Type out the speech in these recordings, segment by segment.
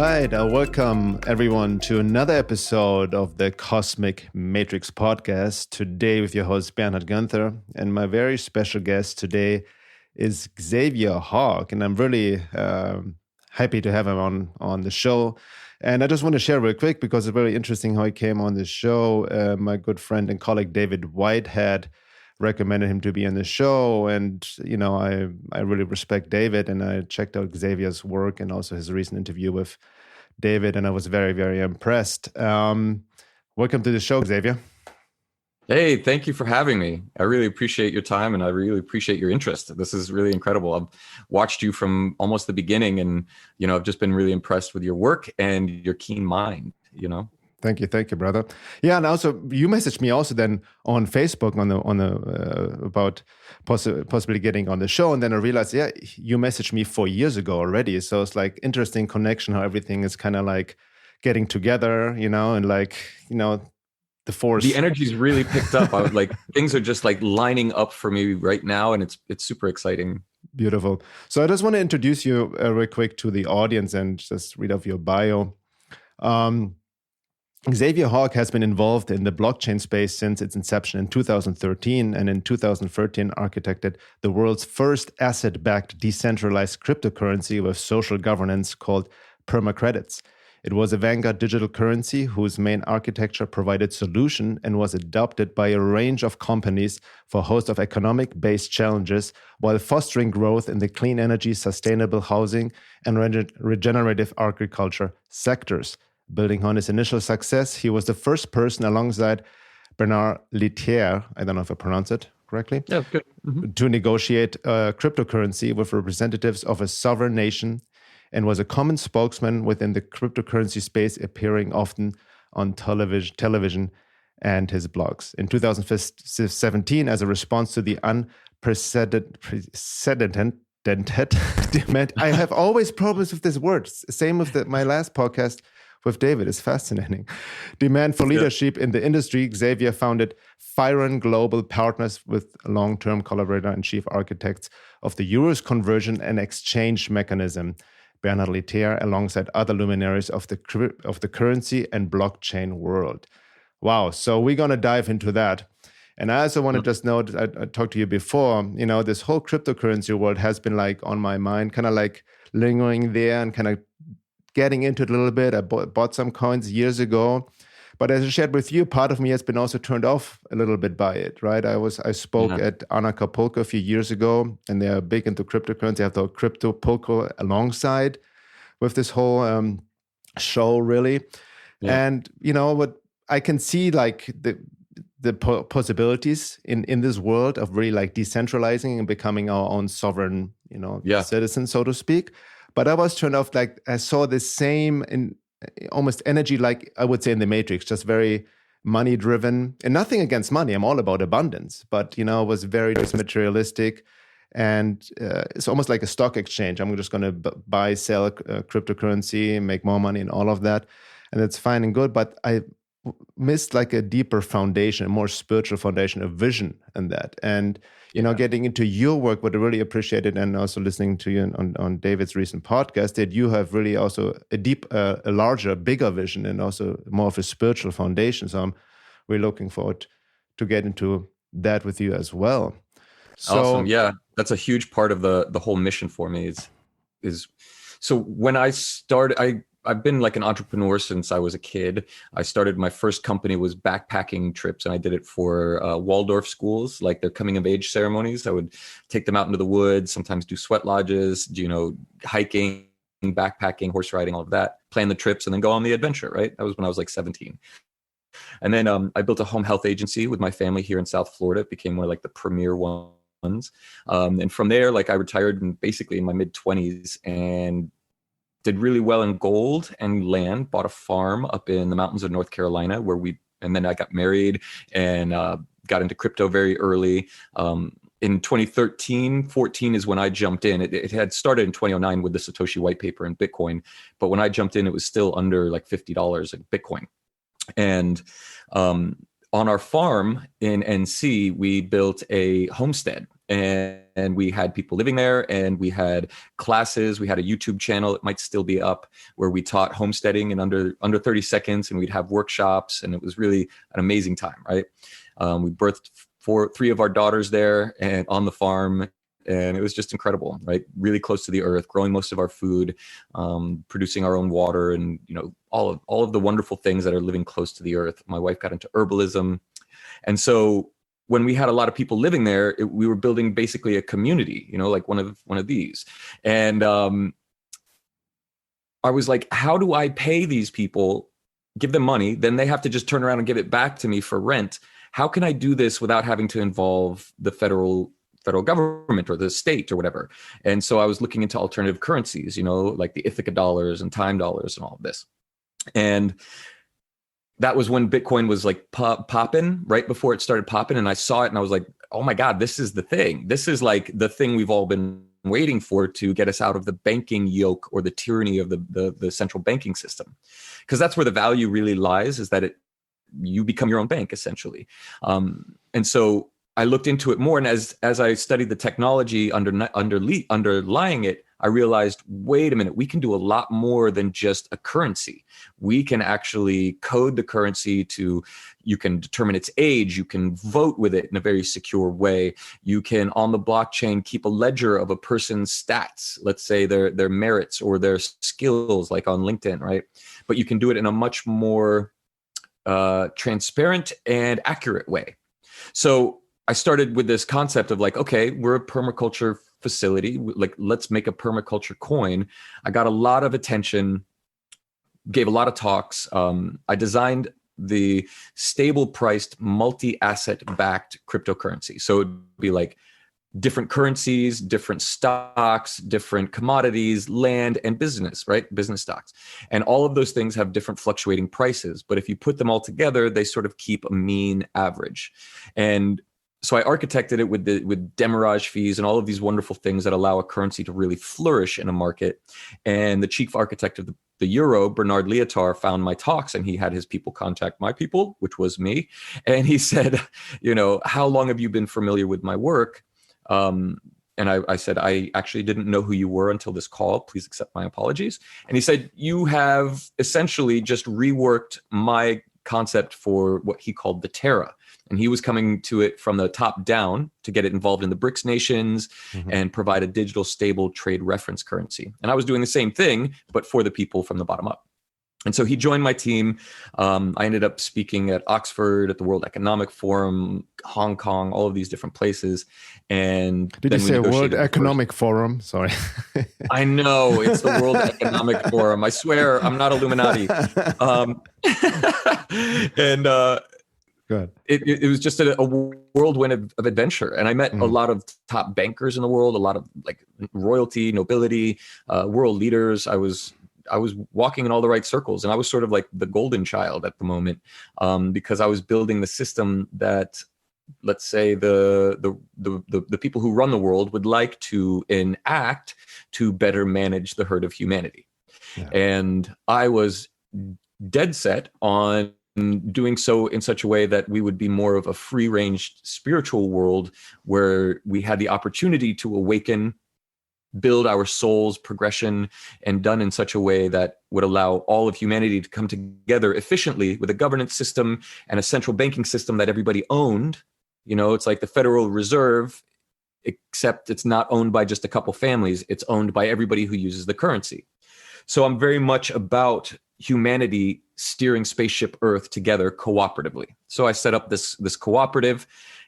right. Welcome everyone to another episode of the Cosmic Matrix podcast. Today with your host Bernhard Guenther, and my very special guest today is Xavier Hawk, and I'm really happy to have him on the show. And I just want to share real quick because it's very interesting how he came on the show. My good friend and colleague David Whitehead recommended him to be on the show, and I really respect David, and I checked out Xavier's work and also his recent interview with David, and I was very, very impressed. Welcome to the show, Xavier. Hey, thank you for having me. I really appreciate your time, and I really appreciate your interest. This is really incredible. I've watched you from almost the beginning, and I've just been really impressed with your work and your keen mind. Thank you, brother. Yeah, and also you messaged me also then on Facebook about possibly getting on the show, and then I realized, yeah, you messaged me 4 years ago already. So it's like interesting connection how everything is kind of like getting together, and the force. The energy's really picked up. I was like, things are just like lining up for me right now, and it's super exciting. Beautiful. So I just want to introduce you real quick to the audience and just read off your bio. Xavier Hawk has been involved in the blockchain space since its inception in 2013, and in 2013 architected the world's first asset-backed decentralized cryptocurrency with social governance called permacredits. It was a vanguard digital currency whose main architecture provided solution and was adopted by a range of companies for a host of economic-based challenges while fostering growth in the clean energy, sustainable housing, and regenerative agriculture sectors. Building on his initial success, he was the first person alongside Bernhard Guenther, I don't know if I pronounce it correctly, yeah, good. To negotiate a cryptocurrency with representatives of a sovereign nation, and was a common spokesman within the cryptocurrency space, appearing often on television and his blogs. In 2017, as a response to the unprecedented demand, I have always problems with this word. Same with my last podcast with David, is fascinating. Demand for leadership in the industry, Xavier founded Firon Global Partners with long-term collaborator and chief architects of the Euros conversion and exchange mechanism, Bernhard Guenther, alongside other luminaries of the currency and blockchain world. Wow, so we're going to dive into that. And I also want to just note, I talked to you before, this whole cryptocurrency world has been like on my mind, kind of like lingering there and kind of getting into it a little bit. I bought some coins years ago, but as I shared with you, part of me has been also turned off a little bit by it, right? I spoke at Acapulco a few years ago, and they are big into cryptocurrency. They have the Cryptopolco alongside with this whole show, really. Yeah. And what I can see, like the possibilities in this world of really like decentralizing and becoming our own sovereign, citizen, so to speak. But I was turned off, like I saw the same in almost energy, like I would say in the Matrix, just very money driven, and nothing against money. I'm all about abundance, but it was very materialistic, and it's almost like a stock exchange. I'm just going to buy, sell cryptocurrency, make more money and all of that. And it's fine and good. But I missed like a deeper foundation, a more spiritual foundation, a vision in that. And getting into your work, what I really appreciated, and also listening to you on David's recent podcast, that you have really also a larger, bigger vision, and also more of a spiritual foundation. So I'm really looking forward to get into that with you as well. So, awesome. Yeah, that's a huge part of the whole mission for me is so when I started, I've been like an entrepreneur since I was a kid. I started, my first company was backpacking trips, and I did it for Waldorf schools, like their coming of age ceremonies. I would take them out into the woods, sometimes do sweat lodges, hiking, backpacking, horse riding, all of that, plan the trips, and then go on the adventure, right? That was when I was like 17. And then I built a home health agency with my family here in South Florida. It became one of like the premier ones. And from there, like I retired basically in my mid-20s and did really well in gold and land, bought a farm up in the mountains of North Carolina and then I got married and got into crypto very early. In 2013, 14 is when I jumped in. It had started in 2009 with the Satoshi white paper and Bitcoin. But when I jumped in, it was still under like $50 a Bitcoin. And on our farm in NC, we built a homestead. and we had people living there, and we had classes. We had a YouTube channel, it might still be up, where we taught homesteading in under 30 seconds, and we'd have workshops, and it was really an amazing time, right? We birthed three of our daughters there and on the farm, and it was just incredible, right? Really close to the earth, growing most of our food, producing our own water, and all of the wonderful things that are living close to the earth. My wife got into herbalism, and so when we had a lot of people living there, we were building basically a community, like one of these. And I was like, how do I pay these people, give them money, then they have to just turn around and give it back to me for rent? How can I do this without having to involve the federal government or the state or whatever? And so I was looking into alternative currencies, like the Ithaca dollars and time dollars and all of this. And that was when Bitcoin was like popping, right before it started popping. And I saw it and I was like, oh my God, this is the thing. This is like the thing we've all been waiting for to get us out of the banking yoke or the tyranny of the central banking system. Because that's where the value really lies, is that you become your own bank, essentially. And so I looked into it more. And as I studied the technology underlying it, I realized, wait a minute, we can do a lot more than just a currency. We can actually code the currency you can determine its age. You can vote with it in a very secure way. You can, on the blockchain, keep a ledger of a person's stats, let's say their merits or their skills, like on LinkedIn, right? But you can do it in a much more transparent and accurate way. So I started with this concept of like, okay, we're a permaculture facility. Like, let's make a permaculture coin. I got a lot of attention, gave a lot of talks. I designed the stable priced multi-asset backed cryptocurrency. So it'd be like different currencies, different stocks, different commodities, land, and business, right? Business stocks. And all of those things have different fluctuating prices. But if you put them all together, they sort of keep a mean average. And so I architected it with demurrage fees and all of these wonderful things that allow a currency to really flourish in a market. And the chief architect of the euro, Bernhard Guenther, found my talks, and he had his people contact my people, which was me. And he said, how long have you been familiar with my work? And I said, I actually didn't know who you were until this call. Please accept my apologies. And he said, you have essentially just reworked my concept for what he called the Terra. And he was coming to it from the top down to get it involved in the BRICS nations and provide a digital stable trade reference currency. And I was doing the same thing, but for the people from the bottom up. And so he joined my team. I ended up speaking at Oxford, at the World Economic Forum, Hong Kong, all of these different places. And did you say World Economic Forum? Sorry. I know, it's the World Economic Forum. I swear I'm not Illuminati. And it was just a whirlwind of adventure. And I met a lot of top bankers in the world, a lot of like royalty, nobility, world leaders. I was walking in all the right circles, and I was sort of like the golden child at the moment, because I was building the system that, let's say, the people who run the world would like to enact to better manage the herd of humanity. Yeah. And I was dead set on doing so in such a way that we would be more of a free-range spiritual world where we had the opportunity to awaken, build our soul's progression, and done in such a way that would allow all of humanity to come together efficiently with a governance system and a central banking system that everybody owned. It's like the Federal Reserve, except it's not owned by just a couple families. It's owned by everybody who uses the currency. So I'm very much about humanity steering spaceship Earth together cooperatively. So I set up this cooperative.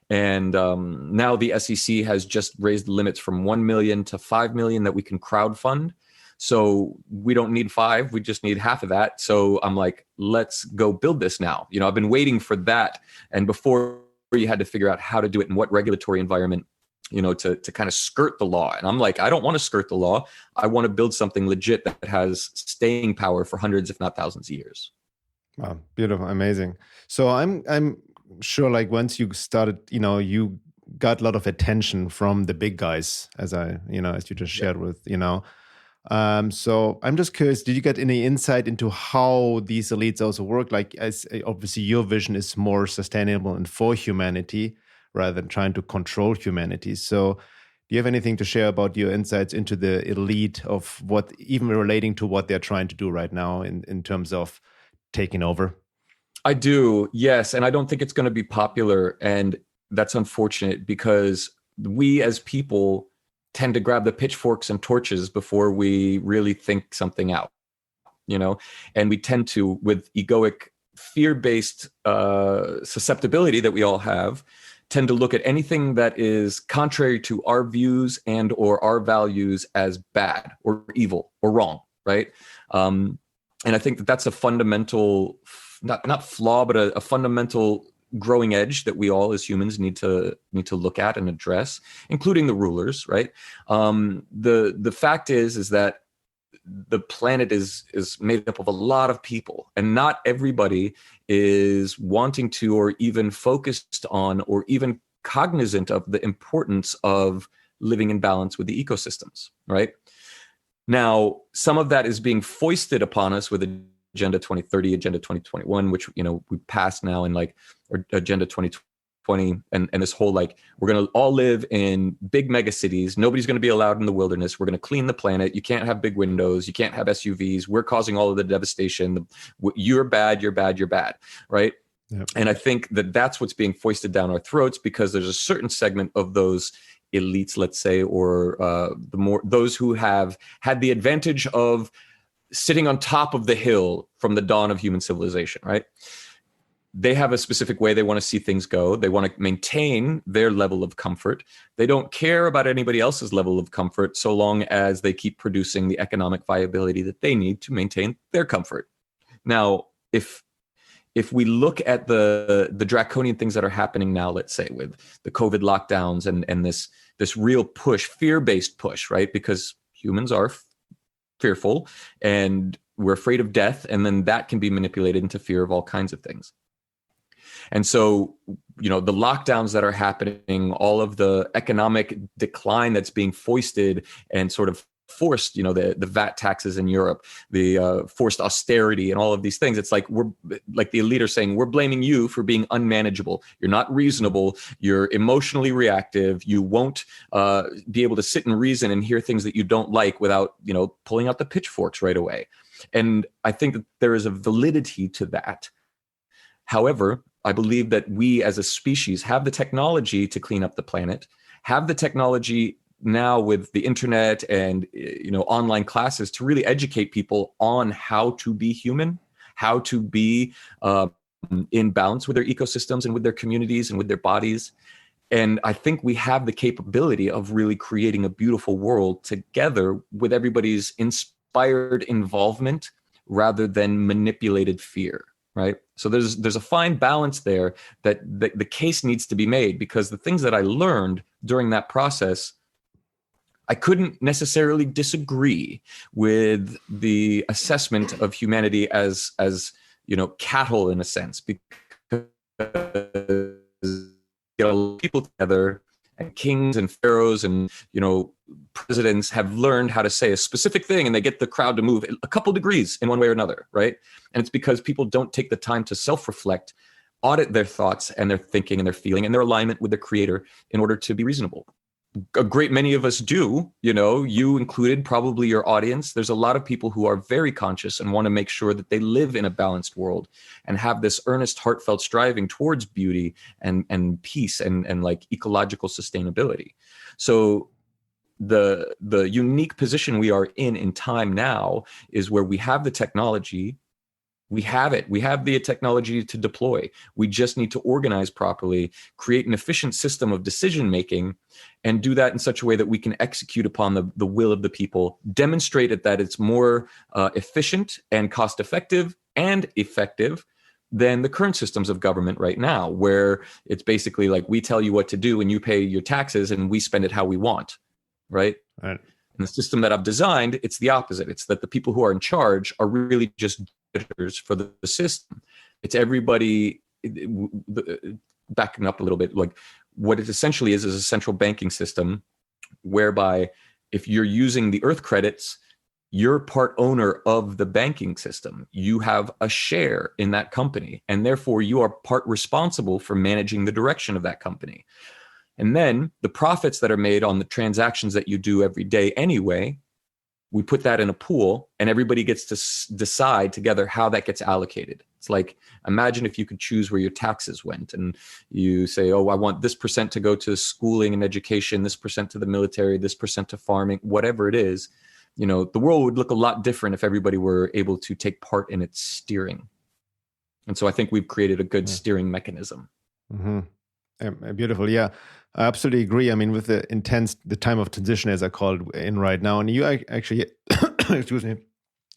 And now the SEC has just raised the limits from 1 million to 5 million that we can crowdfund. So we don't need 5, we just need half of that. So I'm like, let's go build this now. I've been waiting for that. And before, you had to figure out how to do it in what regulatory environment, to kind of skirt the law. And I'm like, I don't want to skirt the law. I want to build something legit that has staying power for hundreds, if not thousands of years. Wow, beautiful, amazing. So I'm sure, like, once you started, you got a lot of attention from the big guys, as you just shared with, so I'm just curious, did you get any insight into how these elites also work? Like, as obviously your vision is more sustainable and for humanity, rather than trying to control humanity. So do you have anything to share about your insights into the elite of what, even relating to what they're trying to do right now in terms of taking over? I do, yes. And I don't think it's going to be popular. And that's unfortunate because we as people tend to grab the pitchforks and torches before we really think something out, and we tend to, with egoic, fear-based susceptibility that we all have, tend to look at anything that is contrary to our views and or our values as bad or evil or wrong, right? And I think that that's a fundamental, not flaw, but a fundamental growing edge that we all as humans need to look at and address, including the rulers, right? The fact is that the planet is made up of a lot of people, and not everybody is wanting to or even focused on or even cognizant of the importance of living in balance with the ecosystems, right? Now, some of that is being foisted upon us with Agenda 2030, Agenda 2021, which, we passed now, in like Agenda 2020, and this whole, like, we're going to all live in big mega cities. Nobody's going to be allowed in the wilderness. We're going to clean the planet. You can't have big windows. You can't have SUVs. We're causing all of the devastation. You're bad, you're bad, you're bad, right? Yep. And I think that that's what's being foisted down our throats because there's a certain segment of those elites, let's say, or those who have had the advantage of sitting on top of the hill from the dawn of human civilization, right? They have a specific way they want to see things go. They want to maintain their level of comfort. They don't care about anybody else's level of comfort so long as they keep producing the economic viability that they need to maintain their comfort. Now, if we look at the draconian things that are happening now, let's say with the COVID lockdowns and this real push, fear-based push, right? Because humans are fearful and we're afraid of death, and then that can be manipulated into fear of all kinds of things. And so, the lockdowns that are happening, all of the economic decline that's being foisted and sort of forced, the VAT taxes in Europe, the forced austerity and all of these things. It's like we're like the elite are saying, we're blaming you for being unmanageable. You're not reasonable. You're emotionally reactive. You won't be able to sit and reason and hear things that you don't like without, pulling out the pitchforks right away. And I think that there is a validity to that. However, I believe that we as a species have the technology to clean up the planet, have the technology now with the internet and online classes to really educate people on how to be human, how to be in balance with their ecosystems and with their communities and with their bodies. And I think we have the capability of really creating a beautiful world together with everybody's inspired involvement rather than manipulated fear. Right. So there's a fine balance there that the case needs to be made, because the things that I learned during that process, I couldn't necessarily disagree with the assessment of humanity as cattle in a sense, because people together, and kings and pharaohs and presidents have learned how to say a specific thing, and they get the crowd to move a couple degrees in one way or another, right? And it's because people don't take the time to self-reflect, audit their thoughts and their thinking and their feeling and their alignment with their creator in order to be reasonable. A great many of us do, you included, probably your audience. There's a lot of people who are very conscious and want to make sure that they live in a balanced world and have this earnest, heartfelt striving towards beauty and peace and like ecological sustainability. So the unique position we are in time now is where we have the technology. We have it. We have the technology to deploy. We just need to organize properly, create an efficient system of decision making, and do that in such a way that we can execute upon the will of the people, demonstrate it that it's more efficient and cost effective and effective than the current systems of government right now, where it's basically like we tell you what to do and you pay your taxes and we spend it how we want, right? Right. And the system that I've designed, it's the opposite. It's that the people who are in charge are really just for the system. It's everybody, backing up a little bit, like what it essentially is a central banking system whereby if you're using the earth credits, you're part owner of the banking system. You have a share in that company, and therefore you are part responsible for managing the direction of that company. And then the profits that are made on the transactions that you do every day anyway, we put that in a pool, and everybody gets to decide together how that gets allocated. It's like, imagine if you could choose where your taxes went, and you say, oh, I want this percent to go to schooling and education, this percent to the military, this percent to farming, whatever it is. You know, the world would look a lot different if everybody were able to take part in its steering. And so I think we've created a good steering mechanism. Mm-hmm. Beautiful. Yeah, I absolutely agree. I mean, with the time of transition, as I call it, in right now, and you actually, excuse me,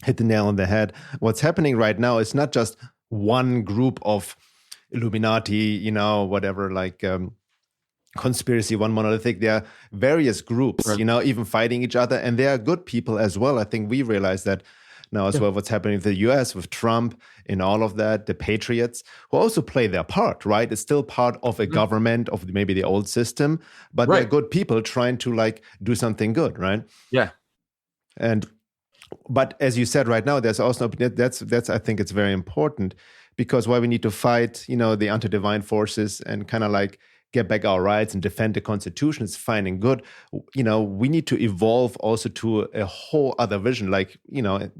hit the nail on the head. What's happening right now is not just one group of Illuminati, you know, whatever, like conspiracy, one monolithic. There are various groups, right, you know, even fighting each other, and they are good people as well. I think we realize that now as well, what's happening with the US, with Trump, in all of that, the patriots, who also play their part, right? It's still part of a government of maybe the old system, but they're good people trying to like do something good, right? Yeah. But as you said right now, there's also, that's I think it's very important, because why we need to fight, you know, the anti-divine forces and kind of like get back our rights and defend the Constitution is fine and good. You know, we need to evolve also to a whole other vision. Like, you know,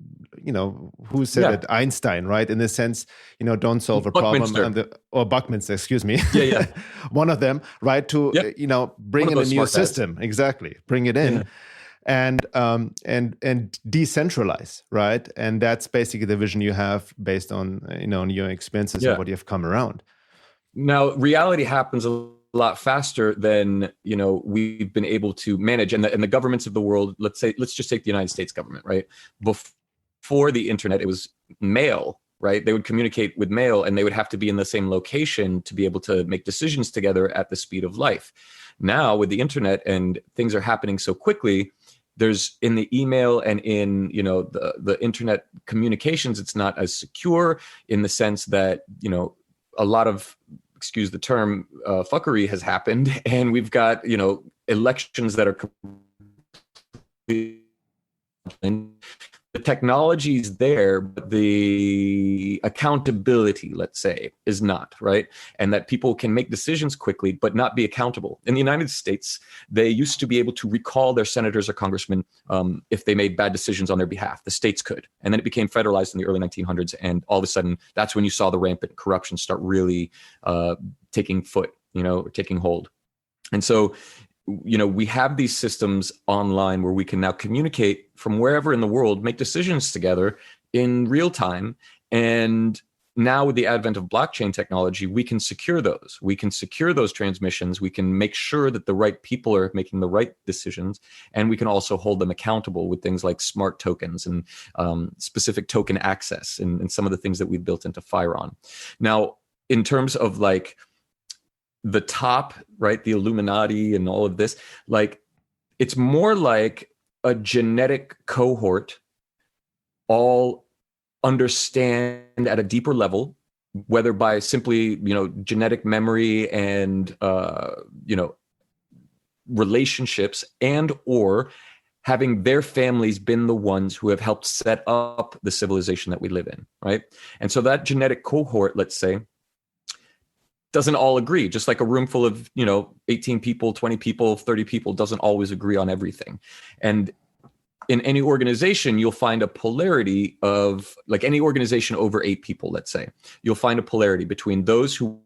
who said it? Einstein, right? In the sense, you know, don't solve a problem, or Buckminster, excuse me. Yeah. One of them, right? To you know, bring in a new system, guys. Exactly, bring it in. And decentralize, right? And that's basically the vision you have based on, you know, on your experiences and what you've come around. Now, reality happens a lot faster than, you know, we've been able to manage. And the governments of the world, let's just take the United States government, right? Before the internet, it was mail, right? They would communicate with mail, and they would have to be in the same location to be able to make decisions together at the speed of life. Now, with the internet and things are happening so quickly, there's in the email and in, you know, the internet communications, it's not as secure in the sense that, you know, a lot of, excuse the term, fuckery has happened, and we've got, you know, elections that are the technology is there, but the accountability, let's say, is not, right? And that people can make decisions quickly, but not be accountable. In the United States, they used to be able to recall their senators or congressmen if they made bad decisions on their behalf. The states could. And then it became federalized in the early 1900s. And all of a sudden, that's when you saw the rampant corruption start really taking hold. And so, you know, we have these systems online where we can now communicate from wherever in the world, make decisions together in real time. And now with the advent of blockchain technology, we can secure those. We can secure those transmissions. We can make sure that the right people are making the right decisions. And we can also hold them accountable with things like smart tokens and specific token access and some of the things that we've built into Firon. Now, in terms of like, the top, right, the Illuminati and all of this, like, it's more like a genetic cohort all understand at a deeper level, whether by simply, you know, genetic memory and, you know, relationships, and or having their families been the ones who have helped set up the civilization that we live in, right? And so that genetic cohort, let's say, doesn't all agree, just like a room full of, you know, 18 people, 20 people, 30 people doesn't always agree on everything. And in any organization, you'll find a polarity of, like, any organization over 8 people, let's say, you'll find a polarity between those who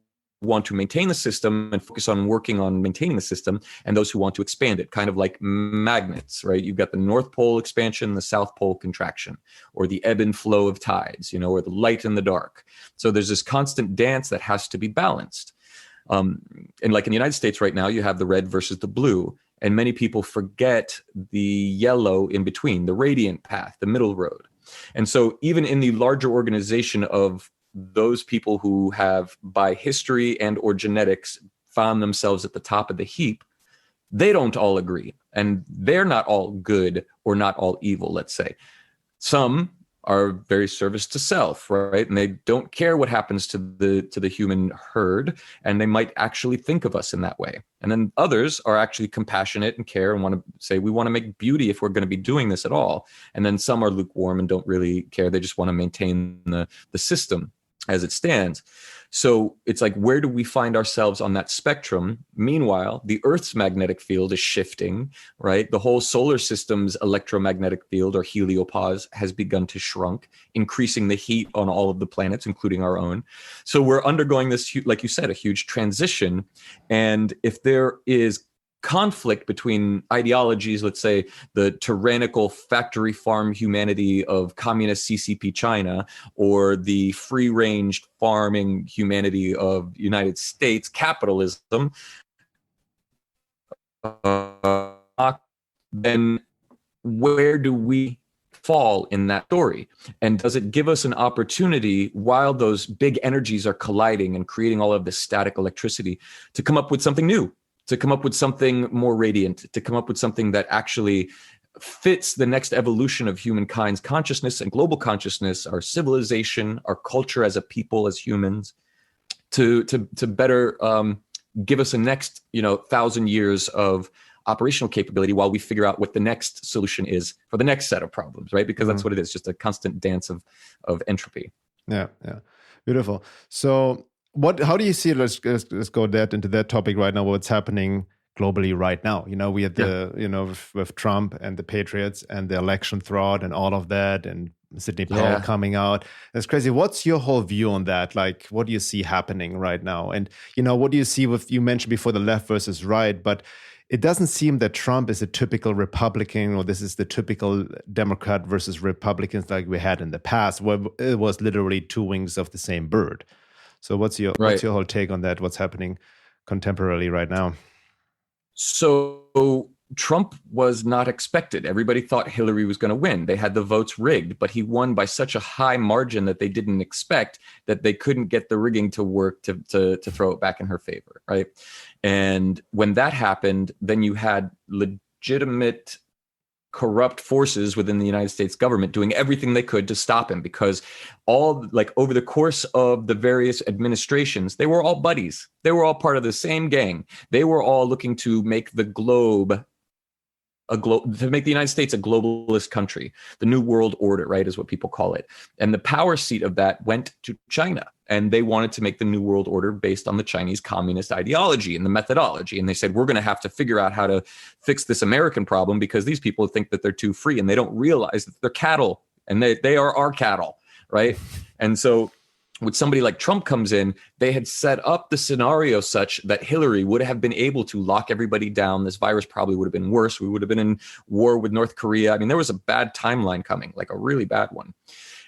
want to maintain the system and focus on working on maintaining the system, and those who want to expand it, kind of like magnets, right? You've got the North Pole expansion, the South Pole contraction, or the ebb and flow of tides, you know, or the light and the dark. So there's this constant dance that has to be balanced. And like in the United States right now, you have the red versus the blue, and many people forget the yellow in between, the radiant path, the middle road. And so even in the larger organization of those people who have, by history and or genetics, found themselves at the top of the heap, they don't all agree. And they're not all good or not all evil, let's say. Some are very service to self, right? And they don't care what happens to the human herd, and they might actually think of us in that way. And then others are actually compassionate and care and want to say, we want to make beauty if we're going to be doing this at all. And then some are lukewarm and don't really care. They just want to maintain the system as it stands. So it's like, where do we find ourselves on that spectrum? Meanwhile, the Earth's magnetic field is shifting, right? The whole solar system's electromagnetic field, or heliopause, has begun to shrink, increasing the heat on all of the planets, including our own. So we're undergoing this, like you said, a huge transition. And if there is conflict between ideologies, let's say the tyrannical factory farm humanity of communist CCP China, or the free-range farming humanity of United States capitalism, then where do we fall in that story? And does it give us an opportunity, while those big energies are colliding and creating all of this static electricity, to come up with something new, to come up with something more radiant, to come up with something that actually fits the next evolution of humankind's consciousness and global consciousness, our civilization, our culture as a people, as humans, to better give us a next 1,000 years of operational capability while we figure out what the next solution is for the next set of problems, right? Because that's what it is, just a constant dance of entropy. Yeah, beautiful. So how do you see it? Let's go into that topic right now. What's happening globally right now? We had with Trump and the Patriots and the election fraud and all of that, and Sidney Powell coming out. It's crazy. What's your whole view on that? Like, what do you see happening right now? And what do you see with, you mentioned before, the left versus right, but it doesn't seem that Trump is a typical Republican, or this is the typical Democrat versus Republicans like we had in the past, where it was literally two wings of the same bird. So what's your whole take on that? What's happening contemporarily right now? So Trump was not expected. Everybody thought Hillary was going to win. They had the votes rigged, but he won by such a high margin that they didn't expect, that they couldn't get the rigging to work to throw it back in her favor, right? And when that happened, then you had legitimate corrupt forces within the United States government doing everything they could to stop him, because over the course of the various administrations, they were all buddies. They were all part of the same gang. They were all looking to make the globe to make the United States a globalist country. The New World Order, right, is what people call it. And the power seat of that went to China. And they wanted to make the New World Order based on the Chinese communist ideology and the methodology. And they said, we're going to have to figure out how to fix this American problem, because these people think that they're too free, and they don't realize that they're cattle, and they are our cattle, right? And so when somebody like Trump comes in, they had set up the scenario such that Hillary would have been able to lock everybody down. This virus probably would have been worse. We would have been in war with North Korea. I mean, there was a bad timeline coming, like a really bad one.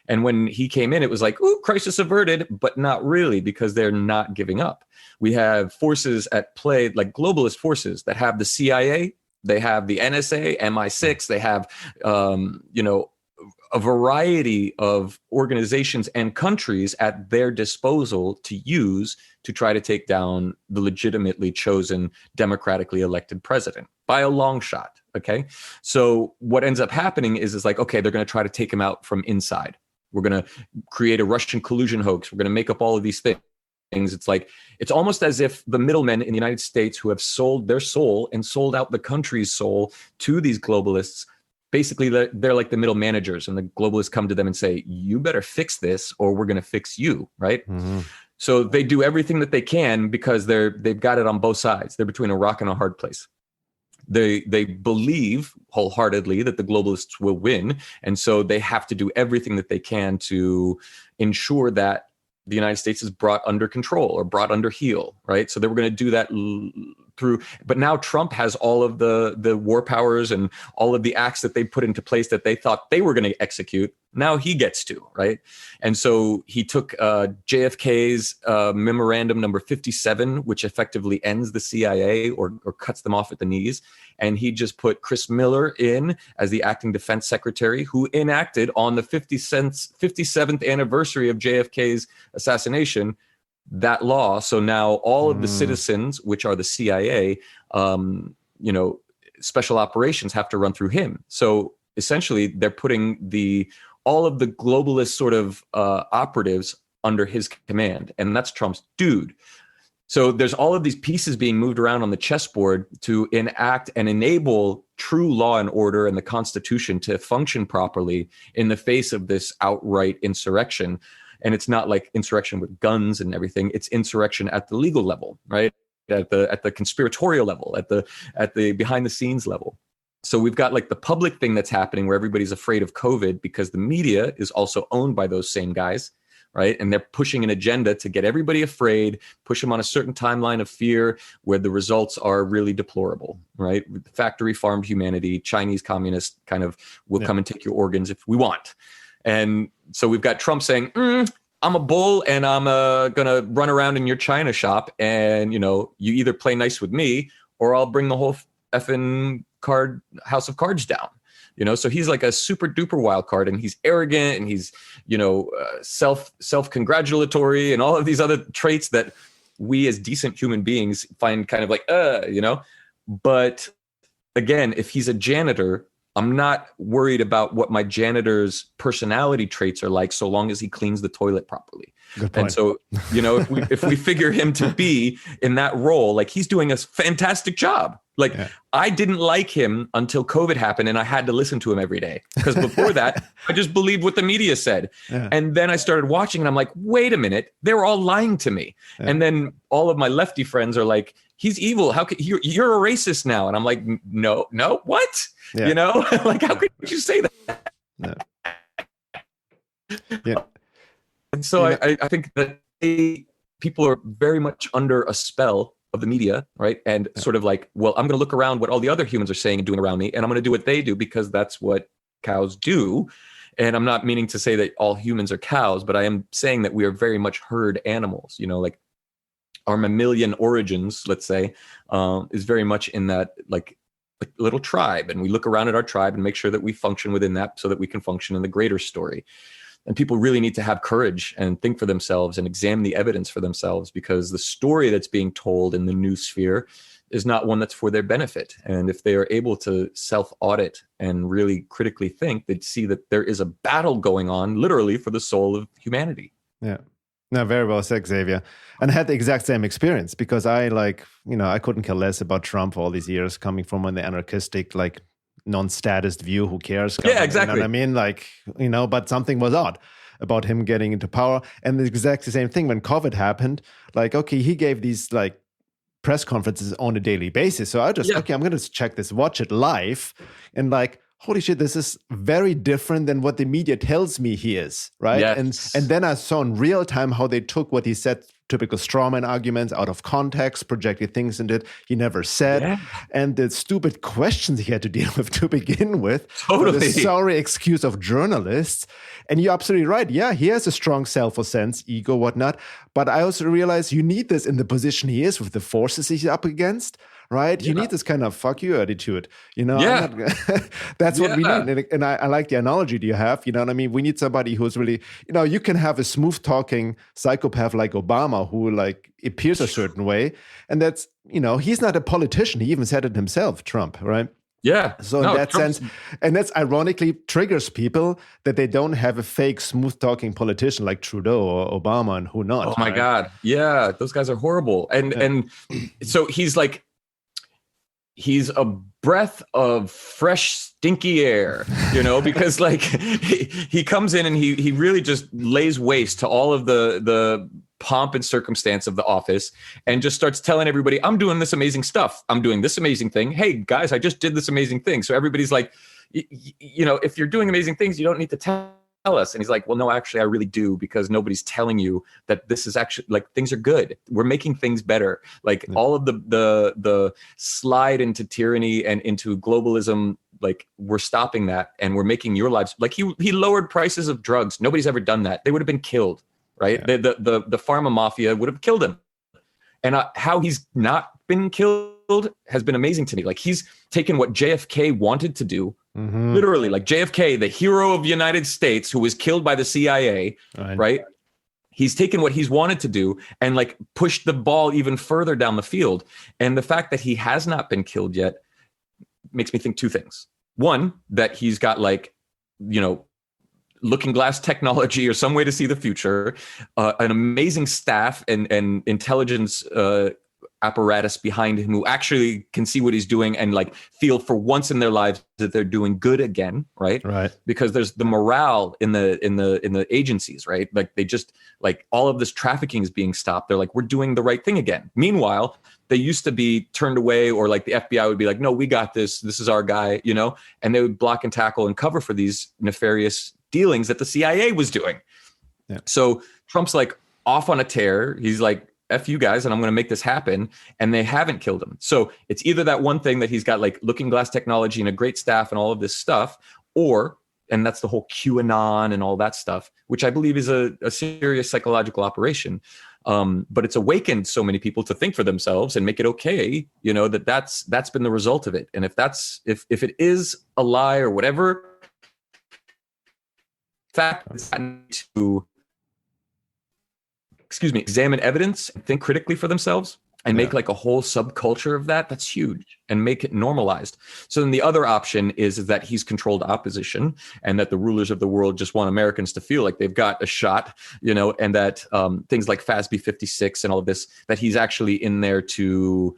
And when he came in, it was like, ooh, crisis averted, but not really, because they're not giving up. We have forces at play, like globalist forces, that have the CIA, they have the NSA, MI6, they have, a variety of organizations and countries at their disposal to use to try to take down the legitimately chosen, democratically elected president by a long shot. Okay. So what ends up happening is like, okay, they're going to try to take him out from inside. We're going to create a Russian collusion hoax. We're going to make up all of these things. It's like, it's almost as if the middlemen in the United States, who have sold their soul and sold out the country's soul to these globalists, basically they're like the middle managers, and the globalists come to them and say, you better fix this or we're going to fix you, right? Mm-hmm. So they do everything that they can, because they've got it on both sides. They're between a rock and a hard place. They believe wholeheartedly that the globalists will win, and so they have to do everything that they can to ensure that the United States is brought under control or brought under heel, right? So they were going to do that through, but now Trump has all of the war powers and all of the acts that they put into place that they thought they were going to execute. Now he gets to, right? And so he took JFK's memorandum number 57, which effectively ends the CIA or cuts them off at the knees. And he just put Chris Miller in as the acting defense secretary, who enacted on the 57th anniversary of JFK's assassination that law. So now all of the citizens, which are the CIA, special operations, have to run through him. So essentially, they're putting all of the globalist sort of operatives under his command, and that's Trump's dude. So there's all of these pieces being moved around on the chessboard to enact and enable true law and order and the Constitution to function properly in the face of this outright insurrection. And it's not like insurrection with guns and everything. It's insurrection at the legal level, right? At the conspiratorial level, at the behind the scenes level. So we've got like the public thing that's happening where everybody's afraid of COVID because the media is also owned by those same guys, right? And they're pushing an agenda to get everybody afraid, push them on a certain timeline of fear where the results are really deplorable, right? Factory farmed humanity, Chinese communists kind of will come and take your organs if we want. And so we've got Trump saying, I'm a bull and I'm going to run around in your China shop and, you either play nice with me or I'll bring the whole effing house of cards down. So he's like a super duper wild card and he's arrogant and he's, self-congratulatory and all of these other traits that we as decent human beings find kind of like, But again, if he's a janitor, I'm not worried about what my janitor's personality traits are like so long as he cleans the toilet properly. And so, if we figure him to be in that role, like he's doing a fantastic job. Like I didn't like him until COVID happened and I had to listen to him every day because before that, I just believed what the media said. Yeah. And then I started watching and I'm like, wait a minute, they were all lying to me. Yeah. And then all of my lefty friends are like, he's evil. How could you're a racist now? And I'm like, no, what? Yeah. Like, how could you say that? No. Yeah. And so I think that people are very much under a spell of the media, right? And sort of like, well, I'm going to look around what all the other humans are saying and doing around me, and I'm going to do what they do because that's what cows do. And I'm not meaning to say that all humans are cows, but I am saying that we are very much herd animals, like our mammalian origins, let's say, is very much in that like a little tribe. And we look around at our tribe and make sure that we function within that so that we can function in the greater story. And people really need to have courage and think for themselves and examine the evidence for themselves because the story that's being told in the news sphere is not one that's for their benefit. And if they are able to self-audit and really critically think, they'd see that there is a battle going on literally for the soul of humanity. Yeah. No, very well said, Xavier. And I had the exact same experience because I couldn't care less about Trump for all these years coming from an anarchistic, non-statist view. Who cares? Yeah, exactly. You know what I mean? But something was odd about him getting into power. And the exact same thing when COVID happened. He gave these press conferences on a daily basis. So I'm going to check this, watch it live. And holy shit, this is very different than what the media tells me he is, right? Yes. And then I saw in real time how they took what he said, typical strawman arguments out of context, projected things into it he never said, and the stupid questions he had to deal with to begin with. Totally. The sorry excuse of journalists. And you're absolutely right. Yeah, he has a strong self-sense, ego, whatnot. But I also realize you need this in the position he is with the forces he's up against. Right? You need this kind of fuck you attitude. That's what we need. And I like the analogy that you have. You know what I mean? We need somebody who's really, you can have a smooth talking psychopath like Obama who appears a certain way. And that's, he's not a politician. He even said it himself, Trump, right? Yeah. So in that sense, and that's ironically triggers people that they don't have a fake smooth talking politician like Trudeau or Obama and who not. Oh my God. Yeah. Those guys are horrible. And so he's a breath of fresh, stinky air, because he comes in and he really just lays waste to all of the pomp and circumstance of the office and just starts telling everybody, I'm doing this amazing stuff. I'm doing this amazing thing. Hey, guys, I just did this amazing thing. So everybody's like, if you're doing amazing things, you don't need to tell us. And he's like, well, no, actually, I really do, because nobody's telling you that this is actually things are good. We're making things better. All of the slide into tyranny and into globalism, we're stopping that and we're making your lives he lowered prices of drugs. Nobody's ever done that. They would have been killed, right? Yeah. The pharma mafia would have killed him. And how he's not been killed has been amazing to me. He's taken what JFK wanted to do. Mm-hmm. Literally, JFK, the hero of the United States who was killed by the CIA, right? He's taken what he's wanted to do and pushed the ball even further down the field. And the fact that he has not been killed yet makes me think two things. One, that he's got looking glass technology or some way to see the future, an amazing staff and intelligence apparatus behind him who actually can see what he's doing and like feel for once in their lives that they're doing good again, right? Right. Because there's the morale in the agencies, right? Like they just like all of this trafficking is being stopped. They're like, we're doing the right thing again. Meanwhile, they used to be turned away, or like the FBI would be like, no, we got this. This is our guy, you know, and they would block and tackle and cover for these nefarious dealings that the CIA was doing. Yeah. So Trump's like off on a tear. He's like, F you guys, and I'm going to make this happen. And they haven't killed him. So it's either that one thing that he's got like looking glass technology and a great staff and all of this stuff, or, and that's the whole QAnon and all that stuff, which I believe is a serious psychological operation. But it's awakened so many people to think for themselves and make it okay, you know, that's been the result of it. And if it is a lie or whatever, fact to examine evidence, think critically for themselves, and make like a whole subculture of that, that's huge, and make it normalized. So then the other option is that he's controlled opposition, and that the rulers of the world just want Americans to feel like they've got a shot, you know, and that things like FASB 56 and all of this, that he's actually in there to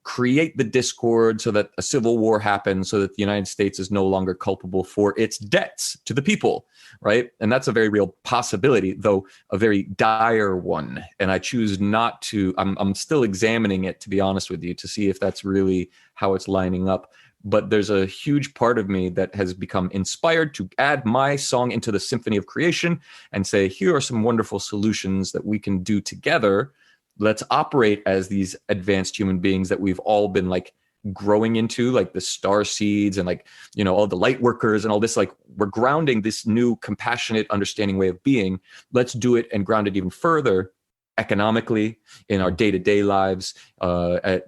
create the discord so that a civil war happens, so that the United States is no longer culpable for its debts to the people, right? And that's a very real possibility, though a very dire one. And I choose not to, I'm still examining it, to be honest with you, to see if that's really how it's lining up. But there's a huge part of me that has become inspired to add my song into the symphony of creation and say, here are some wonderful solutions that we can do together. Let's operate as these advanced human beings that we've all been like growing into, like the star seeds and like, you know, all the light workers and all this, like we're grounding this new compassionate, understanding way of being. Let's do it and ground it even further economically in our day-to-day lives,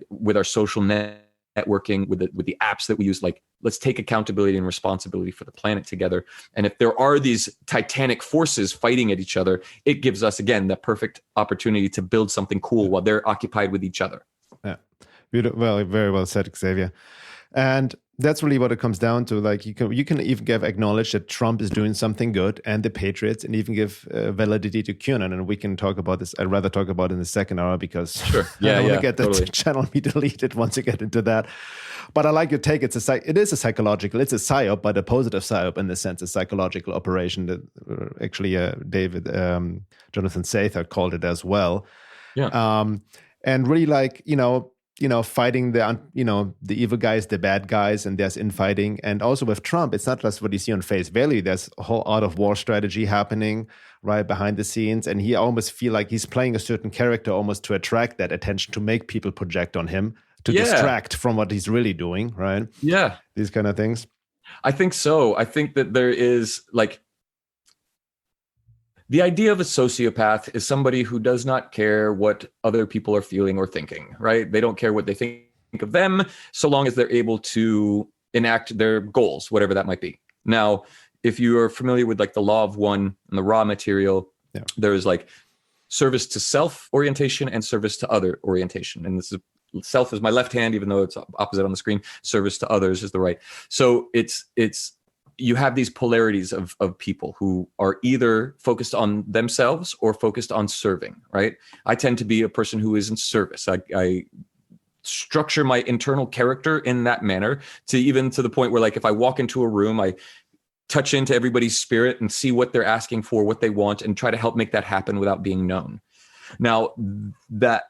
with our social networking, with the apps that we use. Like, let's take accountability and responsibility for the planet together. And if there are these titanic forces fighting at each other, it gives us, again, the perfect opportunity to build something cool while they're occupied with each other. Yeah. Beautiful. Well, very well said, Xavier. And that's really what it comes down to. Like you can even acknowledge that Trump is doing something good, and the Patriots, and even give validity to QAnon. And we can talk about this. I'd rather talk about it in the second hour because sure. I don't want to get the channel me deleted once you get into that. But I like your take. It is a psychological. It's a psyop, but a positive psyop in the sense, a psychological operation that actually David Jonathan Sather called it as well. Yeah. And really like fighting the evil guys, the bad guys, and there's infighting. And also with Trump, it's not just what you see on face value. There's a whole art of war strategy happening right behind the scenes. And he almost feel like he's playing a certain character almost to attract that attention, to make people project on him, to distract from what he's really doing, right? Yeah. These kind of things. I think so. I think that there is like, the idea of a sociopath is somebody who does not care what other people are feeling or thinking, right? They don't care what they think of them, so long as they're able to enact their goals, whatever that might be. Now, if you are familiar with like the law of one and the raw material, there's like service to self orientation and service to other orientation. And this is, self is my left hand, even though it's opposite on the screen. Service to others is the right. So it's you have these polarities of people who are either focused on themselves or focused on serving, right? I tend to be a person who is in service. I structure my internal character in that manner, to even to the point where, like, if I walk into a room, I touch into everybody's spirit and see what they're asking for, what they want, and try to help make that happen without being known. Now, the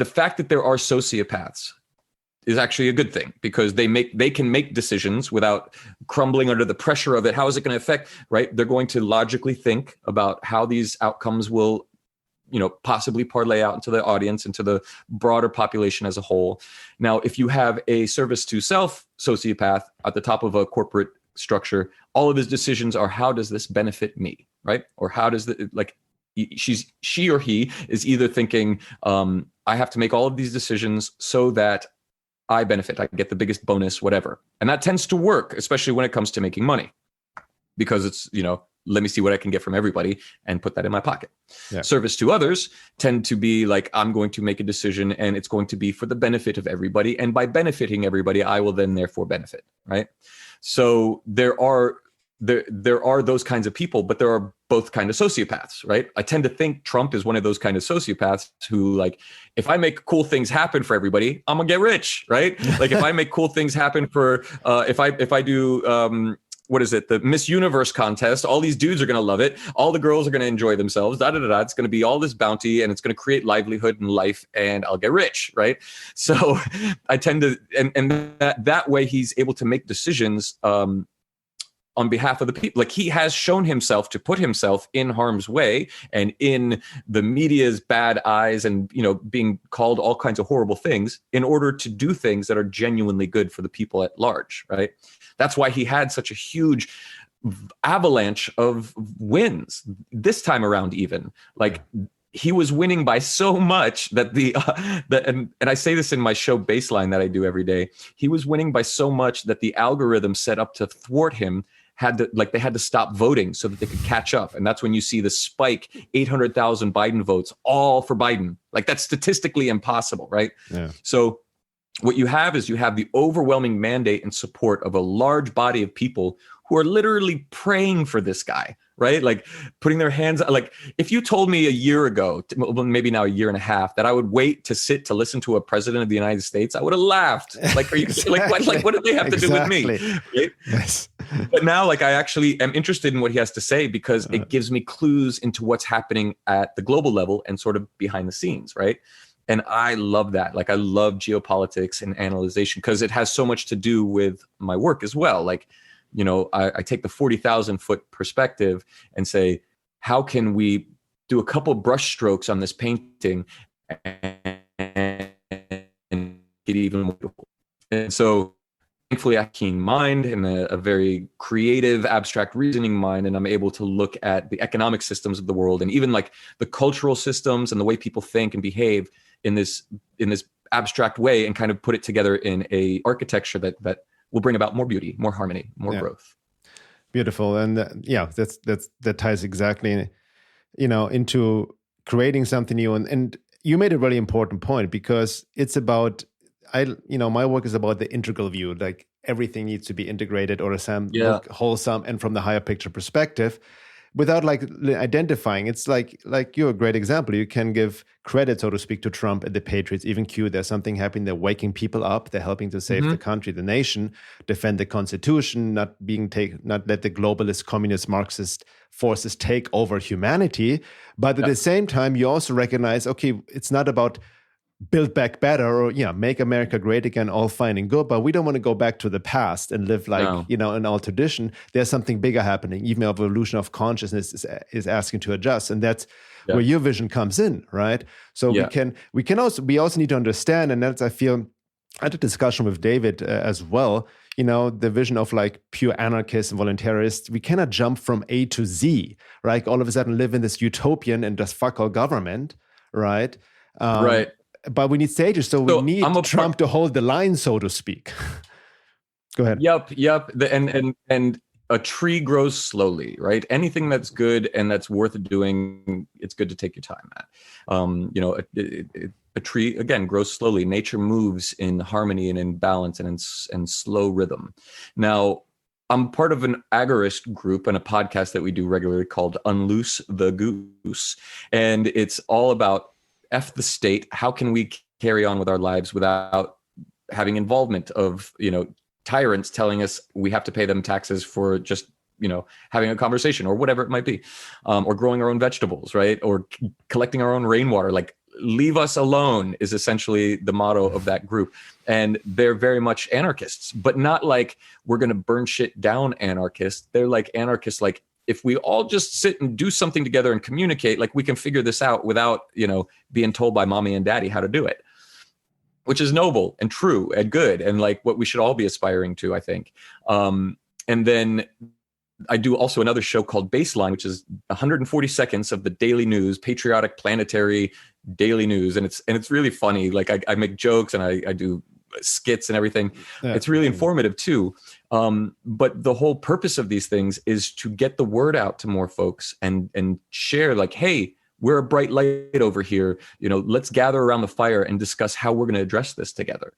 fact that there are sociopaths is actually a good thing, because they can make decisions without crumbling under the pressure of it. How is it going to affect, right? They're going to logically think about how these outcomes will, possibly parlay out into the audience, into the broader population as a whole. Now, if you have a service to self sociopath at the top of a corporate structure, all of his decisions are, how does this benefit me, right? Or how does she or he is either thinking, I have to make all of these decisions so that I benefit, I get the biggest bonus, whatever. And that tends to work, especially when it comes to making money, because it's, let me see what I can get from everybody and put that in my pocket. Yeah. Service to others tend to be like, I'm going to make a decision and it's going to be for the benefit of everybody. And by benefiting everybody, I will then therefore benefit, right? So there are there are those kinds of people, but there are both kind of sociopaths, right? I tend to think Trump is one of those kind of sociopaths who, like, if I make cool things happen for everybody, I'm gonna get rich, right? Like if I make cool things happen for, if I do, what is it? The Miss Universe contest. All these dudes are going to love it. All the girls are going to enjoy themselves. Da, da, da, da. It's going to be all this bounty, and it's going to create livelihood and life, and I'll get rich, right? So I tend to, and that way he's able to make decisions on behalf of the people. Like, he has shown himself to put himself in harm's way and in the media's bad eyes, and, you know, being called all kinds of horrible things in order to do things that are genuinely good for the people at large, right? That's why he had such a huge avalanche of wins this time around. Even like, he was winning by so much that and I say this in my show Baseline that I do every day. He was winning by so much that the algorithm set up to thwart him they had to stop voting so that they could catch up. And that's when you see the spike, 800,000 Biden votes, all for Biden. Like, that's statistically impossible, right? Yeah. So what you have is the overwhelming mandate and support of a large body of people who are literally praying for this guy, right? Like, putting their hands, like, if you told me a year ago, maybe now a year and a half, that I would wait to listen to a president of the United States, I would have laughed. Like, are you exactly. like what do they have to do with me? Right? Yes. But now, like, I actually am interested in what he has to say, because it gives me clues into what's happening at the global level and sort of behind the scenes, right? And I love that. Like, I love geopolitics and analyzation because it has so much to do with my work as well. Like, you know, I take the 40,000 foot perspective and say, how can we do a couple brush strokes on this painting and get even more beautiful? And so, thankfully, I have a keen mind and a very creative, abstract reasoning mind, and I'm able to look at the economic systems of the world and even like the cultural systems and the way people think and behave in this abstract way, and kind of put it together in a architecture that will bring about more beauty, more harmony, more growth. Beautiful. And that ties exactly, you know, into creating something new. And you made a really important point, because it's about, my work is about the integral view. Like, everything needs to be integrated or look wholesome and from the higher picture perspective, without like identifying. It's like you're a great example. You can give credit, so to speak, to Trump and the Patriots, even Q. There's something happening. They're waking people up. They're helping to save the country, the nation, defend the Constitution, not let the globalist, communist, Marxist forces take over humanity. But at the same time, you also recognize, okay, it's not about build back better or make America great again, all fine and good, but we don't want to go back to the past and live like in our tradition. There's something bigger happening. Even evolution of consciousness is asking to adjust, and that's where your vision comes in, right? So we also need to understand, and that's, I feel, I had a discussion with David as well, the vision of like pure anarchists and voluntarists. We cannot jump from A to Z, right? All of a sudden live in this utopian and just fuck all government, right? Right. But we need stages, so we need Trump to hold the line, so to speak. Go ahead. Yep. And a tree grows slowly, right? Anything that's good and that's worth doing, it's good to take your time at. A tree, again, grows slowly. Nature moves in harmony and in balance and in slow rhythm. Now, I'm part of an agorist group and a podcast that we do regularly called Unloose the Goose. And it's all about F the state. How can we carry on with our lives without having involvement of, tyrants telling us we have to pay them taxes for just, having a conversation or whatever it might be, or growing our own vegetables, right? Or collecting our own rainwater. Like, leave us alone is essentially the motto of that group. And they're very much anarchists, but not like we're going to burn shit down anarchists. They're like anarchists, like, if we all just sit and do something together and communicate, like, we can figure this out without, being told by mommy and daddy how to do it, which is noble and true and good and like what we should all be aspiring to, I think. And then I do also another show called Baseline, which is 140 seconds of the daily news, patriotic, planetary daily news. And it's really funny. Like, I make jokes and I do skits and everything. Yeah. It's really informative too. But the whole purpose of these things is to get the word out to more folks and share, like, hey, we're a bright light over here. Let's gather around the fire and discuss how we're going to address this together.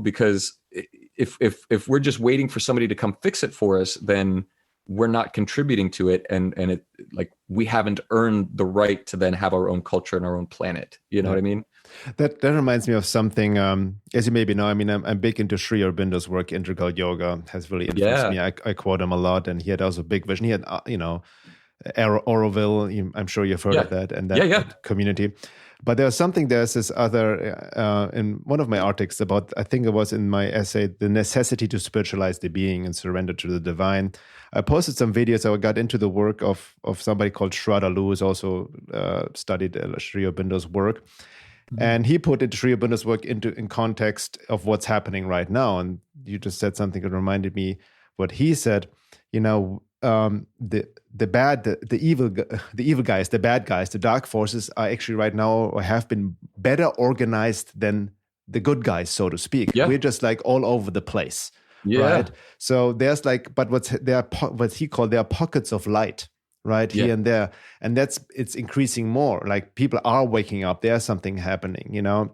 Because if we're just waiting for somebody to come fix it for us, then we're not contributing to it, and it, like, we haven't earned the right to then have our own culture and our own planet. You know what I mean? That reminds me of something. As you maybe know, I mean, I'm big into Sri Aurobindo's work. Integral yoga has really influenced me. I quote him a lot, and he had also a big vision. He had, Oroville. I'm sure you've heard of that, and that community. But there's this other, in one of my articles about, I think it was in my essay, The Necessity to Spiritualize the Being and Surrender to the Divine. I posted some videos. I got into the work of somebody called Shraddha Lu, who's also studied Sri Aurobindo's work. Mm-hmm. And he put Sri Aurobindo's work in context of what's happening right now. And you just said something that reminded me what he said. The evil guys, the bad guys, the dark forces are actually right now, or have been, better organized than the good guys, so to speak. Yeah. We're just like all over the place, right? So there's like, but there are pockets of light, right, here and there, and it's increasing more. Like, people are waking up. There's something happening, and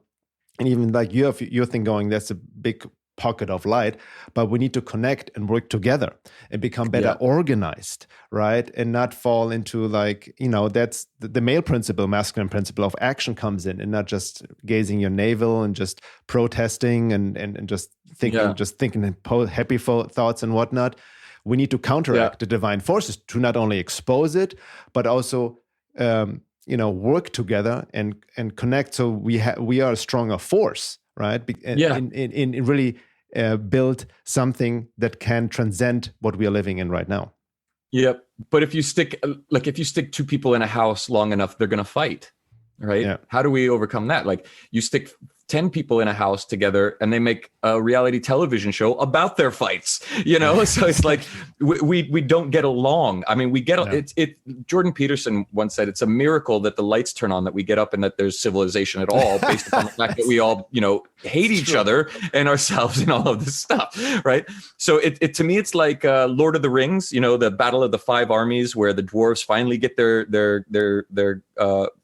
even like you have your thing going. That's a big pocket of light, but we need to connect and work together and become better organized, right? And not fall into, like, that's the male principle, masculine principle of action comes in, and not just gazing your navel and just protesting and just thinking happy thoughts and whatnot. We need to counteract the divine forces to not only expose it, but also work together and connect, so we are a stronger force, right? In really build something that can transcend what we are living in right now. Yep. But if you stick two people in a house long enough, they're going to fight, right? Yeah. How do we overcome that? Like, you stick 10 people in a house together and they make a reality television show about their fights, So it's like, we don't get along. I mean, Jordan Peterson once said, it's a miracle that the lights turn on, that we get up and that there's civilization at all, based upon the fact that we all, hate each other and ourselves and all of this stuff, right? So it to me, it's like Lord of the Rings, the Battle of the Five Armies, where the dwarves finally get their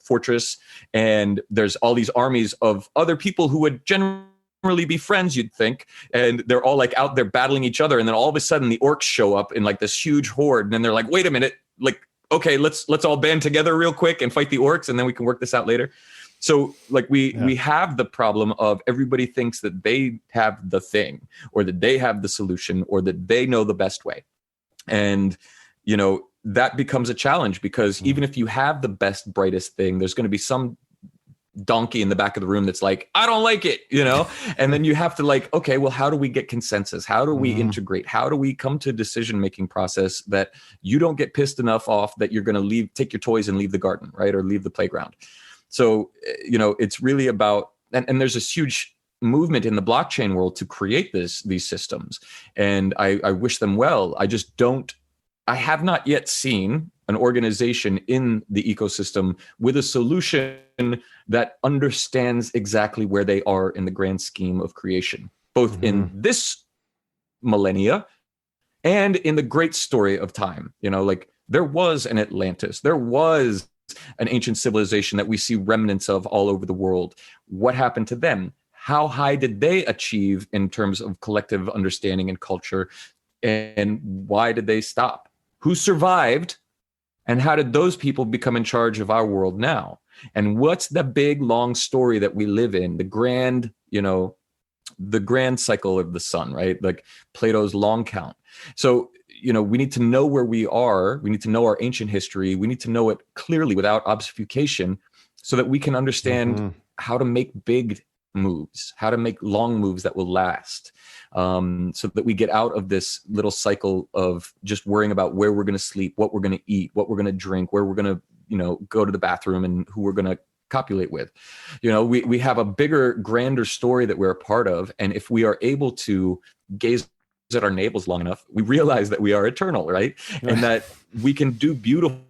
fortress, and there's all these armies of other people who would generally be friends, you'd think, and they're all like out there battling each other, and then all of a sudden the orcs show up in like this huge horde, and then they're like, wait a minute, like, okay, let's all band together real quick and fight the orcs, and then we can work this out later. So like we have the problem of everybody thinks that they have the thing, or that they have the solution, or that they know the best way. And, that becomes a challenge, because even if you have the best, brightest thing, there's going to be some donkey in the back of the room that's like, I don't like it, and then you have to, like, okay, well, how do we get consensus? How do we integrate? How do we come to a decision-making process that you don't get pissed enough off that you're going to take your toys and leave the garden, right? Or leave the playground. So, it's really about, and there's this huge movement in the blockchain world to create these systems. And I wish them well. I have not yet seen an organization in the ecosystem with a solution that understands exactly where they are in the grand scheme of creation, both in this millennia and in the great story of time. Like, there was an Atlantis, there was an ancient civilization that we see remnants of all over the world. What happened to them? How high did they achieve in terms of collective understanding and culture? And why did they stop? Who survived, and how did those people become in charge of our world now? And what's the big, long story that we live in? The grand cycle of the sun, right? Like Plato's long count. So, we need to know where we are. We need to know our ancient history. We need to know it clearly without obfuscation, so that we can understand how to make big moves, how to make long moves that will last. So that we get out of this little cycle of just worrying about where we're going to sleep, what we're going to eat, what we're going to drink, where we're going to, go to the bathroom, and who we're going to copulate with. We have a bigger, grander story that we're a part of. And if we are able to gaze at our navels long enough, we realize that we are eternal, right? And that we can do beautiful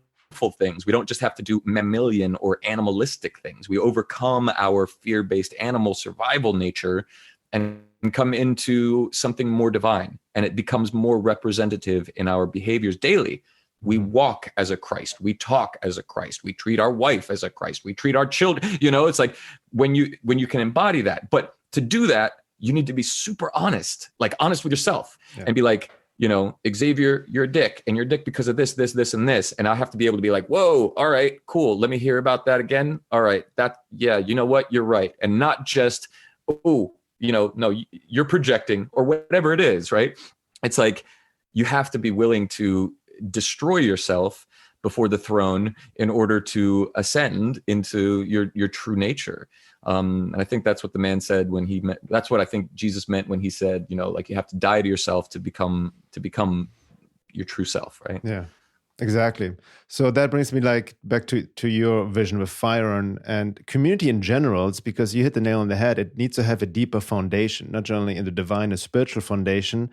things. We don't just have to do mammalian or animalistic things. We overcome our fear-based animal survival nature and come into something more divine, and it becomes more representative in our behaviors daily. We walk as a Christ. We talk as a Christ. We treat our wife as a Christ. We treat our children. It's like when you can embody that. But to do that, you need to be super honest, like honest with yourself, and be like, Xavier, you're a dick, and you're a dick because of this, this, this, and this. And I have to be able to be like, whoa, all right, cool. Let me hear about that again. All right, yeah, you know what? You're right. And not just, oh, no, you're projecting or whatever it is, right? It's like, you have to be willing to destroy yourself before the throne in order to ascend into your true nature. And I think that's what the man said when he met. That's what I think Jesus meant when he said, like, you have to die to yourself to become your true self, right? Yeah, exactly. So that brings me back to your vision with FireRun and community in general. It's because you hit the nail on the head. It needs to have a deeper foundation, not only in the divine and spiritual foundation,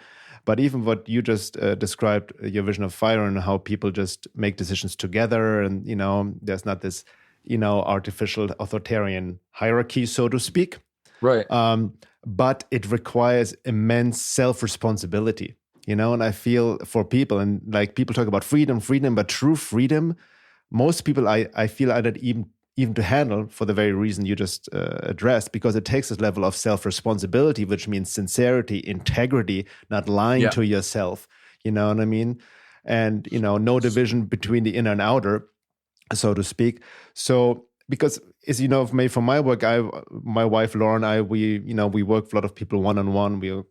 but even what you just described, your vision of FireRun, and how people just make decisions together, and there's not this artificial authoritarian hierarchy, so to speak. Right. But it requires immense self-responsibility, and I feel for people, and like people talk about freedom, but true freedom, most people I feel are not even to handle, for the very reason you just addressed, because it takes a level of self-responsibility, which means sincerity, integrity, not lying to yourself, you know what I mean? And, no division between the inner and outer, so to speak. So, because as you know, from my work, my wife Laura, we work with a lot of people one-on-one. We are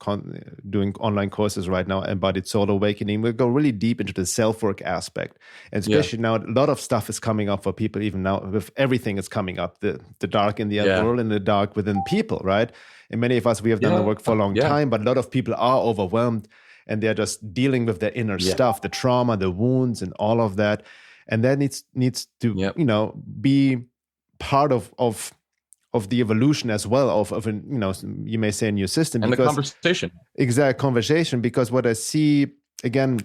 doing online courses right now, Embodied Soul Awakening. We go really deep into the self-work aspect, and especially now, a lot of stuff is coming up for people. Even now, with everything is coming up, the dark in the world and the dark within people, right? And many of us, we have done the work for a long time, but a lot of people are overwhelmed, and they're just dealing with their inner stuff, the trauma, the wounds, and all of that. And that needs to be part of the evolution as well of you may say, a new system, and the conversation. Exact conversation. Because what I see, again,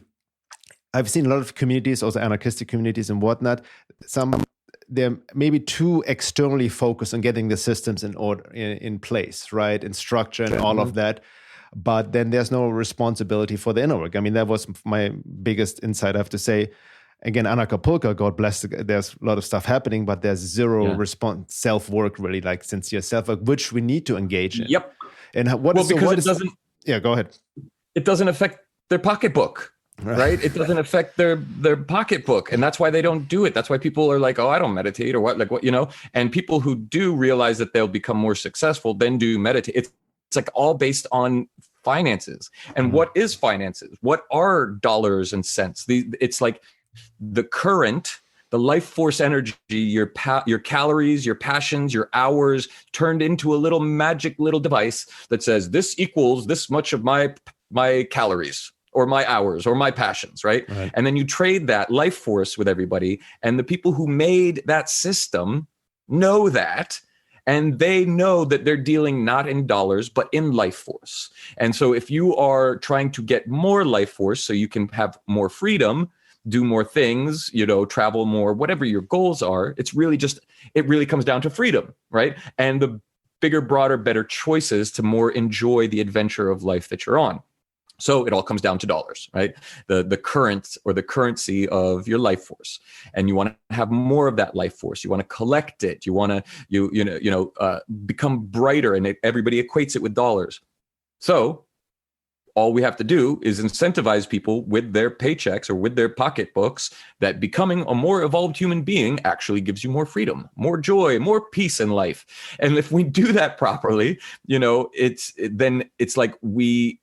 I've seen a lot of communities, also anarchistic communities and whatnot. They're maybe too externally focused on getting the systems in order, in place, right, in structure and all of that. But then there's no responsibility for the inner work. I mean, that was my biggest insight, I have to say. Again, Anarchapulco, God bless, there's a lot of stuff happening, but there's zero self-work, really, like sincere self-work, which we need to engage in. Yep. And yeah, go ahead. It doesn't affect their pocketbook, right? It doesn't affect their pocketbook. And that's why they don't do it. That's why people are like, oh, I don't meditate, or what, and people who do realize that they'll become more successful then do meditate. It's like all based on finances. And what is finances? What are dollars and cents? It's like the current, the life force energy, your calories, your passions, your hours, turned into a little magic little device that says this equals this much of my calories or my hours or my passions, right? And then you trade that life force with everybody, and the people who made that system know that, and they know that they're dealing not in dollars, but in life force. And so if you are trying to get more life force so you can have more freedom, do more things, travel more, whatever your goals are, it really comes down to freedom, right? And the bigger, broader, better choices to more enjoy the adventure of life that you're on. So it all comes down to dollars, right? The current or the currency of your life force. And you want to have more of that life force. You want to collect it. You want to, become brighter, and everybody equates it with dollars. So all we have to do is incentivize people with their paychecks or with their pocketbooks that becoming a more evolved human being actually gives you more freedom, more joy, more peace in life. And if we do that properly, it's like we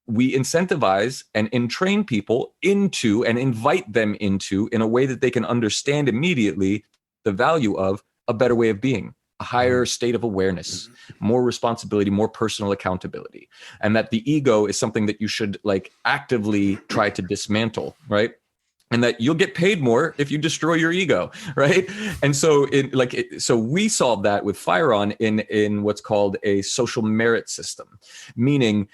incentivize and entrain people into and invite them into, in a way that they can understand immediately, the value of a better way of being, a higher state of awareness, more responsibility, more personal accountability, and that the ego is something that you should actively try to dismantle, right? And that you'll get paid more if you destroy your ego, right? And so, so we solved that with FireRun in what's called a social merit system, meaning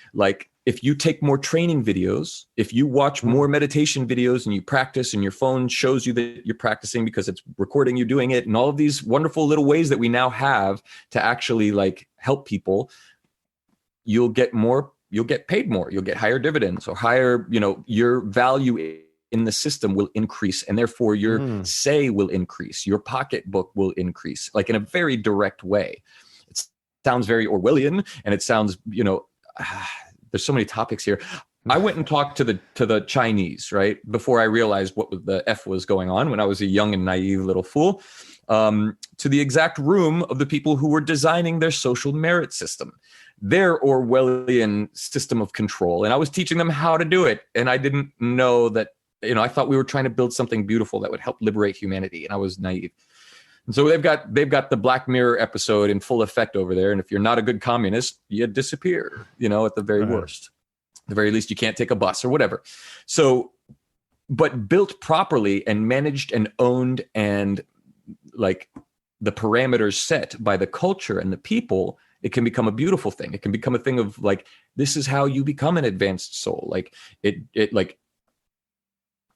if you take more training videos, if you watch more meditation videos and you practice, and your phone shows you that you're practicing because it's recording you doing it, and all of these wonderful little ways that we now have to actually help people, you'll get more, you'll get paid more, you'll get higher dividends, or higher, your value in the system will increase, and therefore your say will increase, your pocketbook will increase, in a very direct way. It sounds very Orwellian, and it sounds, there's so many topics here. I went and talked to the Chinese, right, before I realized what the F was going on when I was a young and naive little fool, to the exact room of the people who were designing their social merit system, their Orwellian system of control. And I was teaching them how to do it. And I didn't know that, I thought we were trying to build something beautiful that would help liberate humanity. And I was naive. And so they've got the Black Mirror episode in full effect over there. And if you're not a good communist, you disappear, at the very worst. At the very least, you can't take a bus or whatever. So, but built properly and managed and owned and like the parameters set by the culture and the people, it can become a beautiful thing. It can become a thing of like, this is how you become an advanced soul. Like it like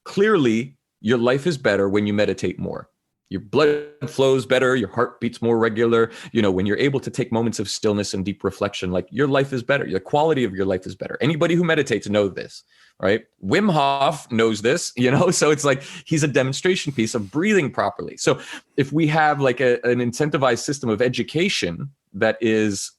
clearly your life is better when you meditate more. Your blood flows better, your heart beats more regular. When you're able to take moments of stillness and deep reflection, like your life is better. The quality of your life is better. Anybody who meditates knows this, right? Wim Hof knows this, so it's like he's a demonstration piece of breathing properly. So if we have like an incentivized system of education that is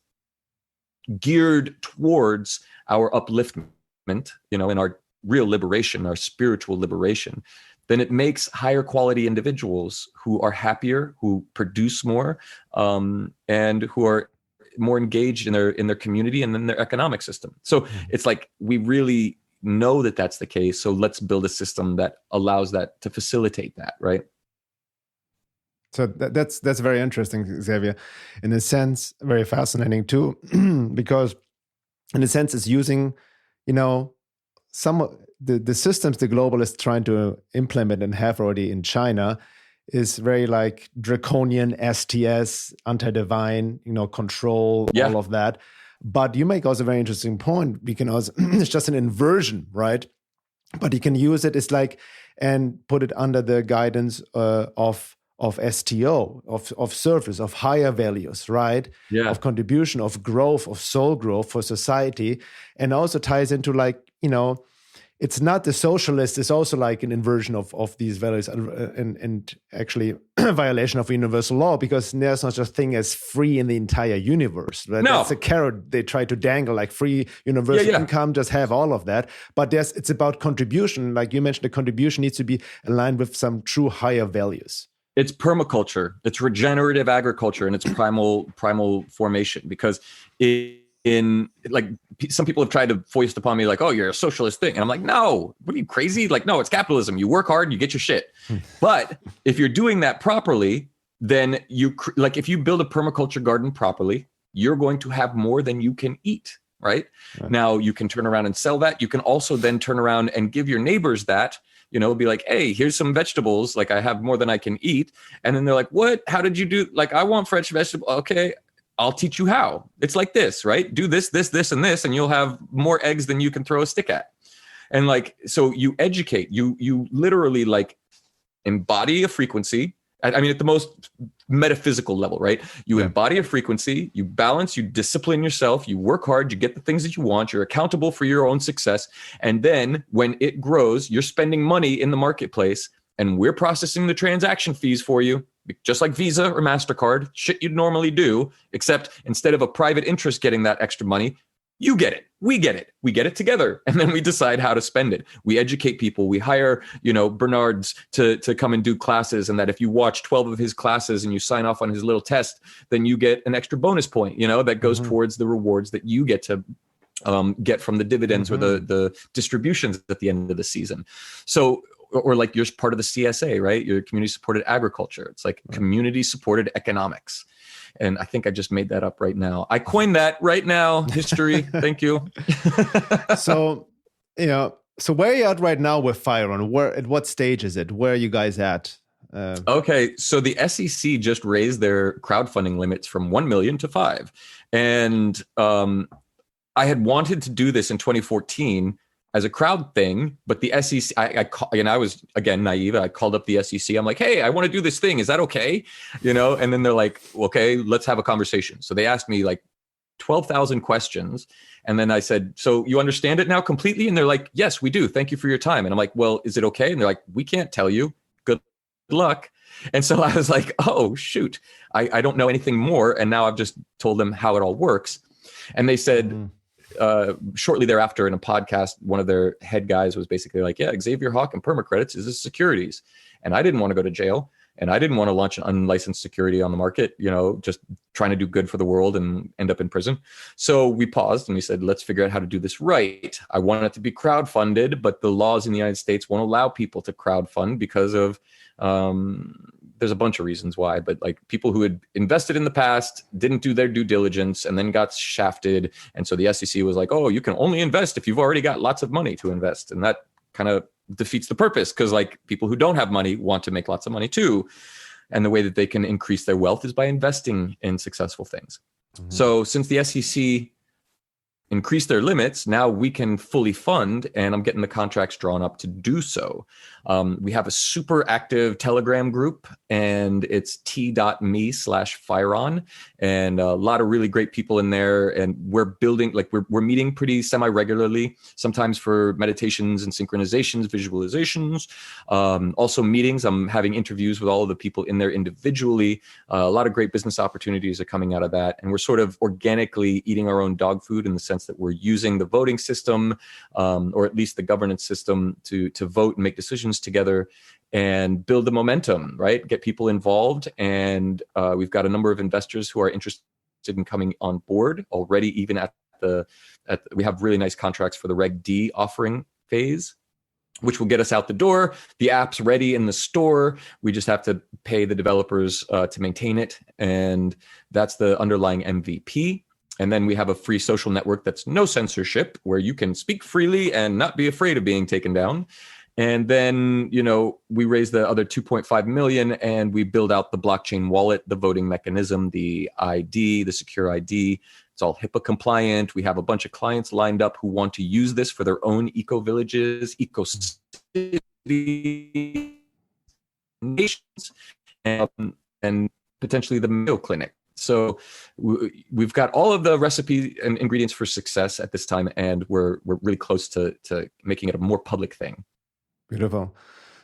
geared towards our upliftment, in our real liberation, our spiritual liberation, then it makes higher quality individuals who are happier, who produce more, and who are more engaged in their community and in their economic system. So it's like we really know that that's the case. So let's build a system that allows that to facilitate that, right? So that's very interesting, Xavier. In a sense, very fascinating too, because in a sense, it's using, some of the systems the globalists trying to implement and have already in China is very like draconian, STS, anti-divine, control, all of that. But you make also a very interesting point because it's just an inversion, right? But you can use it, it's like, and put it under the guidance of STO, of service, of higher values, right? Yeah. Of contribution, of growth, of soul growth for society. And also ties into like, it's not the socialist, it's also like an inversion of these values and actually a violation of universal law, because there's not such a thing as free in the entire universe. Right? No. That's a carrot they try to dangle, like free universal income, just have all of that. But it's about contribution. Like you mentioned, the contribution needs to be aligned with some true higher values. It's permaculture. It's regenerative agriculture in its primal formation, because in like some people have tried to foist upon me like, oh, you're a socialist thing. And I'm like, no, what are you crazy? Like, no, it's capitalism. You work hard, you get your shit. But if you're doing that properly, then if you build a permaculture garden properly, you're going to have more than you can eat, right? Now you can turn around and sell that. You can also then turn around and give your neighbors that, be like, hey, here's some vegetables. Like I have more than I can eat. And then they're like, what? How did you do? Like, I want fresh vegetables. Okay. I'll teach you how. It's like this, right? Do this, this, this, and this, and you'll have more eggs than you can throw a stick at. And like, so you educate, you literally like embody a frequency. I mean, at the most metaphysical level, right? You embody a frequency, you balance, you discipline yourself, you work hard, you get the things that you want, you're accountable for your own success. And then when it grows, you're spending money in the marketplace and we're processing the transaction fees for you. Just like Visa or MasterCard, shit you'd normally do, except instead of a private interest getting that extra money, you get it. We get it together. And then we decide how to spend it. We educate people. We hire, Bernard's to come and do classes. And that if you watch 12 of his classes and you sign off on his little test, then you get an extra bonus point, that goes towards the rewards that you get to get from the dividends or the distributions at the end of the season. So, or like you're part of the CSA, right? You're community supported agriculture. It's like community supported economics. And I think I just made that up right now. I coined that right now. History. Thank you. So where are you at right now with Firon? At what stage is it? Where are you guys at? Okay. So the SEC just raised their crowdfunding limits from 1 million to 5. And I had wanted to do this in 2014 as a crowd thing, but the SEC, I was, again, naive. I called up the SEC. I'm like, hey, I want to do this thing. Is that okay? And then they're like, okay, let's have a conversation. So they asked me like 12,000 questions. And then I said, so you understand it now completely? And they're like, yes, we do. Thank you for your time. And I'm like, well, is it okay? And they're like, we can't tell you. Good luck. And so I was like, oh, shoot, I don't know anything more. And now I've just told them how it all works. And they said, shortly thereafter in a podcast, one of their head guys was basically like, yeah, Xavier Hawk and permacredits is securities. And I didn't want to go to jail. And I didn't want to launch an unlicensed security on the market, just trying to do good for the world and end up in prison. So we paused and we said, let's figure out how to do this right. I want it to be crowdfunded, but the laws in the United States won't allow people to crowdfund because of, there's a bunch of reasons why, but like people who had invested in the past didn't do their due diligence and then got shafted. And so the SEC was like, oh, you can only invest if you've already got lots of money to invest. And that kind of defeats the purpose, because like people who don't have money want to make lots of money too. And the way that they can increase their wealth is by investing in successful things. Mm-hmm. So since the SEC increase their limits, now we can fully fund, and I'm getting the contracts drawn up to do so. We have a super active Telegram group, and it's t.me/Firon, and a lot of really great people in there. And we're building, like we're meeting pretty semi-regularly, sometimes for meditations and synchronizations, visualizations, also meetings. I'm having interviews with all of the people in there individually. A lot of great business opportunities are coming out of that. And we're sort of organically eating our own dog food in the sense that we're using the voting system, or at least the governance system, to vote and make decisions together and build the momentum, right? Get people involved. And we've got a number of investors who are interested in coming on board already, even we have really nice contracts for the Reg D offering phase, which will get us out the door. The app's ready in the store. We just have to pay the developers to maintain it. And that's the underlying MVP. And then we have a free social network that's no censorship, where you can speak freely and not be afraid of being taken down. And then, we raise the other 2.5 million, and we build out the blockchain wallet, the voting mechanism, the ID, the secure ID. It's all HIPAA compliant. We have a bunch of clients lined up who want to use this for their own eco-villages, eco-cities, nations, and potentially the Mayo Clinic. So we've got all of the recipe and ingredients for success at this time, and we're really close to making it a more public thing. Beautiful.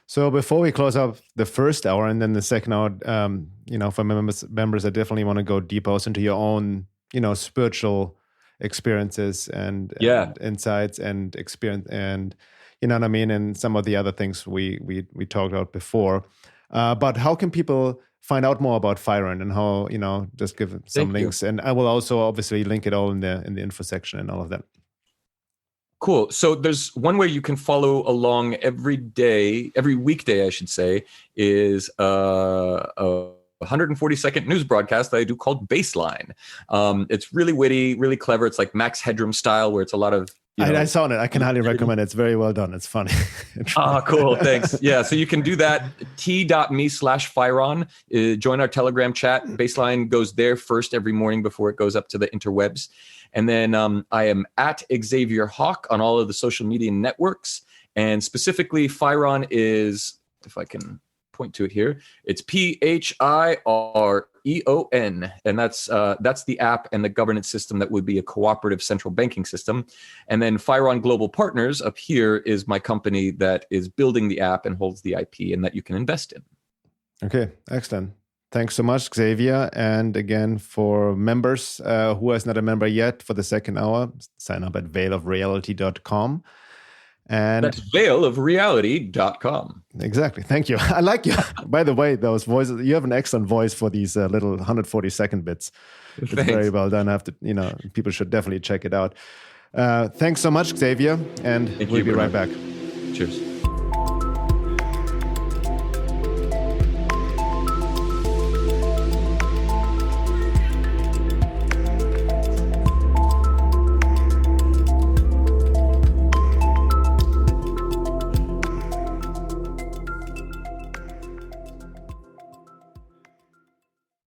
So before we close up the first hour and then the second hour, for members that definitely want to go deeper into your own, spiritual experiences and insights and experience, and you know what I mean, and some of the other things we talked about before. But how can people find out more about Firon, and how, just give some links, and I will also obviously link it all in the info section and all of that. Cool. So there's one way you can follow along every weekday, I should say, is a 140-second news broadcast that I do called Baseline. It's really witty, really clever. It's like Max Headroom style, where it's a lot of I saw it. I can highly recommend it. It's very well done. It's funny. Cool. Thanks. Yeah. So you can do that. t.me/Firon. Join our Telegram chat. Baseline goes there first every morning before it goes up to the interwebs. And then I am at Xavier Hawk on all of the social media networks. And specifically, Firon is, if I can point to it here, it's PHIREON, and that's the app and the governance system that would be a cooperative central banking system. And then Firon Global Partners up here is my company that is building the app and holds the IP, and that you can invest in. Okay, excellent. Thanks so much, Xavier. And again, for members who is not a member yet, for the second hour, sign up at veilofreality.com. And that's veilofreality.com. Exactly. Thank you. I like you. By the way, those voices, you have an excellent voice for these little 140-second bits. It's very well done. I have to, people should definitely check it out. Thanks so much, Xavier. And we'll be right back. Cheers.